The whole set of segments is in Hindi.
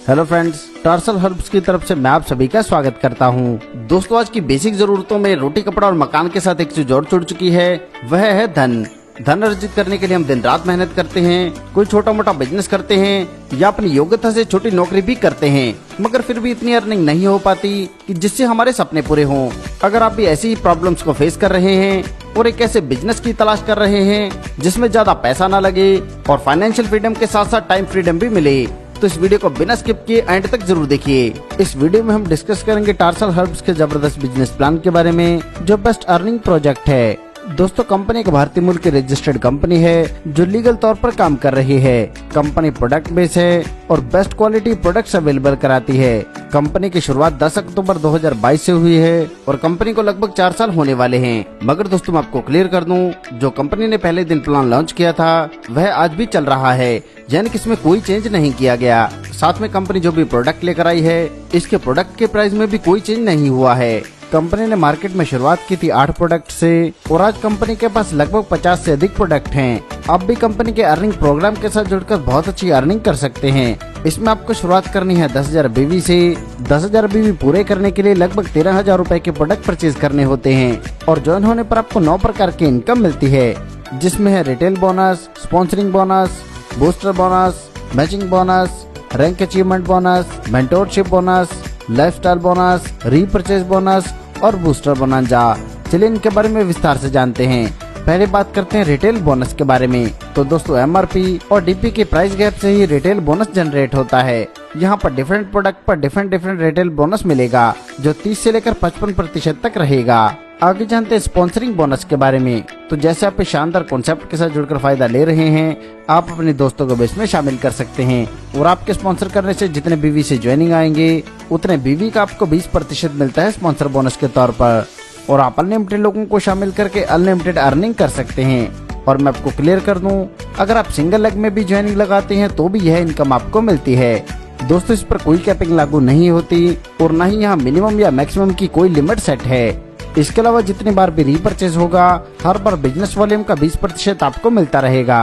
हेलो फ्रेंड्स, टार्सल हर्ब्स की तरफ से मैं आप सभी का स्वागत करता हूं। दोस्तों, आज की बेसिक जरूरतों में रोटी, कपड़ा और मकान के साथ एक चीज और जुड़ चुकी है, वह है धन अर्जित करने के लिए हम दिन रात मेहनत करते हैं, कोई छोटा मोटा बिजनेस करते हैं या अपनी योग्यता से छोटी नौकरी भी करते हैं, मगर फिर भी इतनी अर्निंग नहीं हो पाती कि जिससे हमारे सपने पूरे हों। अगर आप भी ऐसी ही प्रॉब्लम्स को फेस कर रहे हैं और एक ऐसे बिजनेस की तलाश कर रहे हैं जिसमें ज्यादा पैसा ना लगे और फाइनेंशियल फ्रीडम के साथ साथ टाइम फ्रीडम भी मिले, तो इस वीडियो को बिना स्किप किए एंड तक जरूर देखिए। इस वीडियो में हम डिस्कस करेंगे टार्सल हर्ब्स के जबरदस्त बिजनेस प्लान के बारे में, जो बेस्ट अर्निंग प्रोजेक्ट है। दोस्तों, कंपनी एक भारतीय मूल की रजिस्टर्ड कंपनी है जो लीगल तौर पर काम कर रही है। कंपनी प्रोडक्ट बेस है और बेस्ट क्वालिटी प्रोडक्ट्स अवेलेबल कराती है। कंपनी की शुरुआत 10 अक्टूबर 2022 से हुई है और कंपनी को लगभग 4 साल होने वाले हैं। मगर दोस्तों, मैं आपको क्लियर कर दूं, जो कंपनी ने पहले दिन प्लान लॉन्च किया था वह आज भी चल रहा है, यानी कि इसमें कोई चेंज नहीं किया गया। साथ में कंपनी जो भी प्रोडक्ट लेकर आई है, इसके प्रोडक्ट के प्राइस में भी कोई चेंज नहीं हुआ है। कंपनी ने मार्केट में शुरुआत की थी 8 प्रोडक्ट से और आज कंपनी के पास लगभग 50 से अधिक प्रोडक्ट हैं। आप भी कंपनी के अर्निंग प्रोग्राम के साथ जुड़कर बहुत अच्छी अर्निंग कर सकते हैं। इसमें आपको शुरुआत करनी है 10,000 BV से। 10,000 BV पूरे करने के लिए लगभग 13,000 रूपए के प्रोडक्ट परचेज करने होते हैं और ज्वाइन होने पर आपको 9 प्रकार की इनकम मिलती है, जिसमें है retail bonus, sponsoring bonus, booster bonus, matching bonus, rank achievement bonus, mentorship bonus, lifestyle bonus, repurchase bonus और बूस्टर बोनंजा। चलिए इनके बारे में विस्तार से जानते हैं। पहले बात करते हैं रिटेल बोनस के बारे में। तो दोस्तों, MRP और DP के प्राइस गैप से ही रिटेल बोनस जनरेट होता है। यहाँ पर डिफरेंट प्रोडक्ट पर डिफरेंट रिटेल बोनस मिलेगा, जो 30 से लेकर 55% तक रहेगा। आगे जानते हैं स्पॉन्सरिंग बोनस के बारे में। तो जैसे आप इस शानदार कॉन्सेप्ट के साथ जुड़कर फायदा ले रहे हैं, आप अपने दोस्तों को भी इसमें शामिल कर सकते हैं और आपके स्पॉन्सर करने से जितने BV से ज्वाइनिंग आएंगे, उतने BV का आपको 20% मिलता है स्पॉन्सर बोनस के तौर पर, और आप अनलिमिटेड लोगों को शामिल करके अनलिमिटेड अर्निंग कर सकते हैं। और मैं आपको क्लियर कर दूं, अगर आप सिंगल लेग में भी ज्वाइनिंग लगाते हैं तो भी यह इनकम आपको मिलती है। दोस्तों, इस पर कोई कैपिंग लागू नहीं होती और न ही यहाँ मिनिमम या मैक्सिमम की कोई लिमिट सेट है। इसके अलावा जितनी बार भी रीपरचेज होगा, हर बार बिजनेस वॉल्यूम का 20% आपको मिलता रहेगा।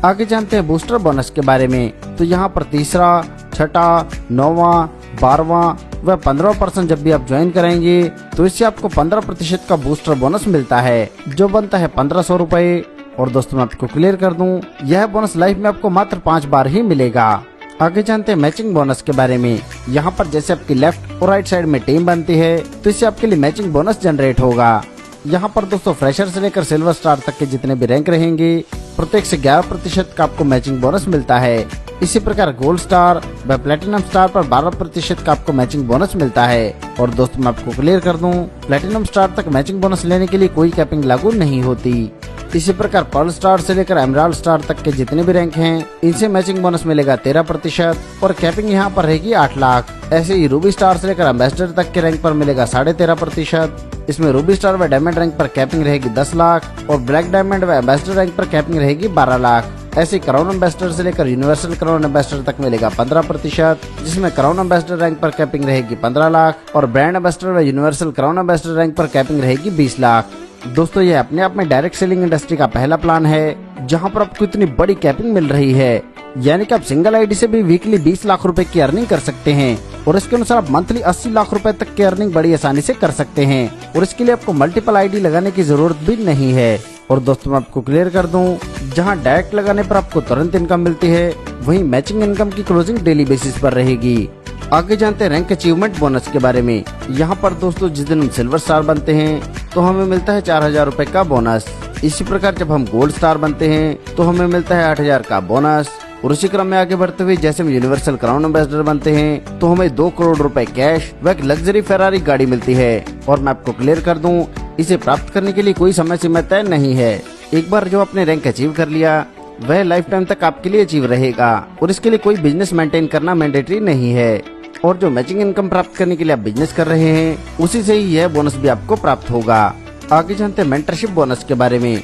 आगे जानते हैं बूस्टर बोनस के बारे में। तो यहाँ पर तीसरा, छठा, 9वां, 12वां व 15% जब भी आप ज्वाइन करेंगे तो इससे आपको 15% का बूस्टर बोनस मिलता है, जो बनता है 1,500 रूपए। और दोस्तों, मैं आपको क्लियर कर दूं, यह बोनस लाइफ में आपको मात्र 5 बार ही मिलेगा। आगे जानते हैं मैचिंग बोनस के बारे में। यहाँ पर जैसे आपकी लेफ्ट और राइट साइड में टीम बनती है तो इससे आपके लिए मैचिंग बोनस जनरेट होगा। यहाँ पर दोस्तों, फ्रेशर से लेकर सिल्वर स्टार तक के जितने भी रैंक रहेंगे, प्रत्येक से 11% का आपको मैचिंग बोनस मिलता है। इसी प्रकार गोल्ड स्टार व प्लेटिनम स्टार पर 12% का आपको मैचिंग बोनस मिलता है। और दोस्तों, मैं आपको क्लियर कर दूं, प्लेटिनम स्टार तक मैचिंग बोनस लेने के लिए कोई कैपिंग लागू नहीं होती। इसी प्रकार पर्ल स्टार से लेकर एमराल्ड स्टार तक के जितने भी रैंक हैं, इनसे मैचिंग बोनस मिलेगा 13% और कैपिंग यहाँ पर रहेगी 8 लाख। ऐसे ही रूबी स्टार से लेकर एम्बेसडर तक के रैंक पर मिलेगा 13.5%। इसमें रूबी स्टार व डायमंड रैंक पर कैपिंग रहेगी 10 लाख और ब्लैक डायमंड व एम्बेसडर रैंक पर कैपिंग रहेगी 12 लाख। ऐसे क्राउन एम्बेसडर से लेकर यूनिवर्सल क्राउन एम्बेसडर तक मिलेगा 15%, जिसमें क्राउन एम्बेसडर रैंक पर कैपिंग रहेगी 15 लाख और ब्रांड एम्बेसडर व यूनिवर्सल क्राउन एम्बेसडर रैंक पर कैपिंग रहेगी 20 लाख। दोस्तों, ये अपने आप में डायरेक्ट सेलिंग इंडस्ट्री का पहला प्लान है जहां पर आपको इतनी बड़ी कैपिंग मिल रही है, यानी कि आप सिंगल आईडी से भी वीकली 20 लाख रुपए की अर्निंग कर सकते हैं और इसके अनुसार आप मंथली 80 लाख रुपए तक की अर्निंग बड़ी आसानी से कर सकते हैं और इसके लिए आपको मल्टीपल आईडी लगाने की जरूरत भी नहीं है। और दोस्तों, मैं आपको क्लियर कर दूं, जहां डायरेक्ट लगाने पर आपको तुरंत इनकम मिलती है, वहीं मैचिंग इनकम की क्लोजिंग डेली बेसिस पर रहेगी। आगे जानते हैं रैंक अचीवमेंट बोनस के बारे में। यहाँ पर दोस्तों, जिस दिन हम सिल्वर स्टार बनते हैं तो हमें मिलता है 4,000 रूपए का बोनस। इसी प्रकार जब हम गोल्ड स्टार बनते हैं तो हमें मिलता है 8,000 का बोनस। और उसी क्रम में आगे बढ़ते हुए जैसे हम यूनिवर्सल क्राउन एम्बेसडर बनते हैं तो हमें 2 करोड़ रुपए कैश व एक लग्जरी फेरारी गाड़ी मिलती है। और मैं आपको क्लियर कर दूं, इसे प्राप्त करने के लिए कोई समय सीमा तय नहीं है। एक बार जो आपने रैंक अचीव कर लिया, वह लाइफ टाइम तक आपके लिए अचीव रहेगा और इसके लिए कोई बिजनेस मेंटेन करना मैंडेटरी नहीं है। और जो मैचिंग इनकम प्राप्त करने के लिए आप बिजनेस कर रहे हैं, उसी से ही यह बोनस भी आपको प्राप्त होगा। आगे जानते हैं मेंटरशिप बोनस के बारे में।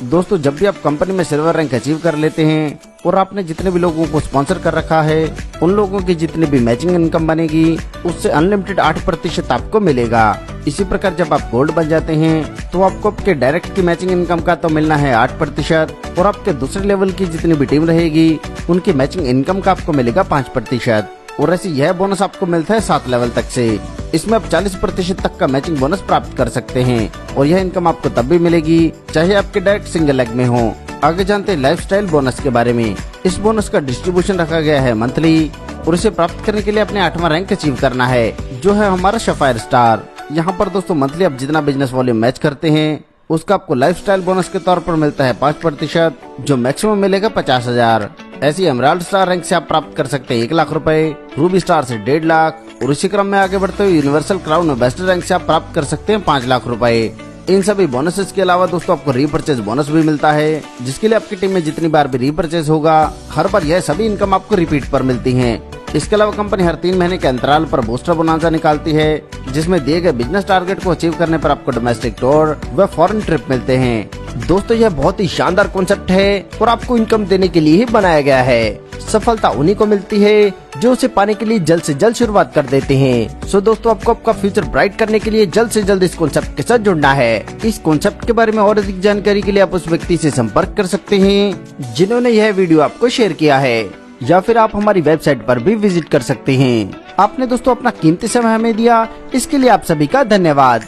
दोस्तों, जब भी आप कंपनी में सिल्वर रैंक अचीव कर लेते हैं और आपने जितने भी लोगों को स्पॉन्सर कर रखा है, उन लोगों की जितनी भी मैचिंग इनकम बनेगी, उससे अनलिमिटेड 8% आपको मिलेगा। इसी प्रकार जब आप गोल्ड बन जाते हैं तो आपको आपके डायरेक्ट की मैचिंग इनकम का तो मिलना है 8% और आपके दूसरे लेवल की जितनी भी टीम रहेगी उनकी मैचिंग इनकम का आपको मिलेगा 5%। और ऐसे यह बोनस आपको मिलता है 7 लेवल तक से। इसमें आप 40% तक का मैचिंग बोनस प्राप्त कर सकते हैं और यह इनकम आपको तब भी मिलेगी चाहे आपके डायरेक्ट सिंगल लेग में हो। आगे जानते हैं लाइफस्टाइल बोनस के बारे में। इस बोनस का डिस्ट्रीब्यूशन रखा गया है मंथली और इसे प्राप्त करने के लिए अपने 8वां रैंक अचीव करना है, जो है हमारा सफायर स्टार। यहाँ पर दोस्तों मंथली आप जितना बिजनेस वॉल्यूम मैच करते हैं उसका आपको लाइफस्टाइल बोनस के तौर पर मिलता है 5%, जो मैक्सिमम मिलेगा 50,000। ऐसी एमराल्ड स्टार रैंक से आप प्राप्त कर सकते हैं 1 लाख रुपए, रूबी स्टार से 1.5 लाख और इसी क्रम में आगे बढ़ते हुए यूनिवर्सल क्राउन बेस्ट रैंक से आप प्राप्त कर सकते हैं 5 लाख रुपए। इन सभी बोनसेस के अलावा दोस्तों आपको रीपरचेज बोनस भी मिलता है, जिसके लिए आपकी टीम में जितनी बार भी रीपरचेज होगा हर बार यह सभी इनकम आपको रिपीट पर मिलती है। इसके अलावा कंपनी हर 3 महीने के अंतराल पर बूस्टर बोनांजा निकालती है, जिसमें दिए गए बिजनेस टारगेट को अचीव करने पर आपको डोमेस्टिक टूर व फॉरेन ट्रिप मिलते हैं। दोस्तों यह बहुत ही शानदार कॉन्सेप्ट है और आपको इनकम देने के लिए ही बनाया गया है। सफलता उन्हीं को मिलती है जो उसे पाने के लिए जल्द से जल्द शुरुआत कर देते हैं। सो दोस्तों आपको आपका फ्यूचर ब्राइट करने के लिए जल्द से जल्द इस कॉन्सेप्ट के साथ जुड़ना है। इस कॉन्सेप्ट के बारे में और अधिक जानकारी के लिए आप उस व्यक्ति से संपर्क कर सकते हैं जिन्होंने यह वीडियो आपको शेयर किया है, या फिर आप हमारी वेबसाइट पर भी विजिट कर सकते हैं। आपने दोस्तों अपना कीमती समय हमें दिया, इसके लिए आप सभी का धन्यवाद।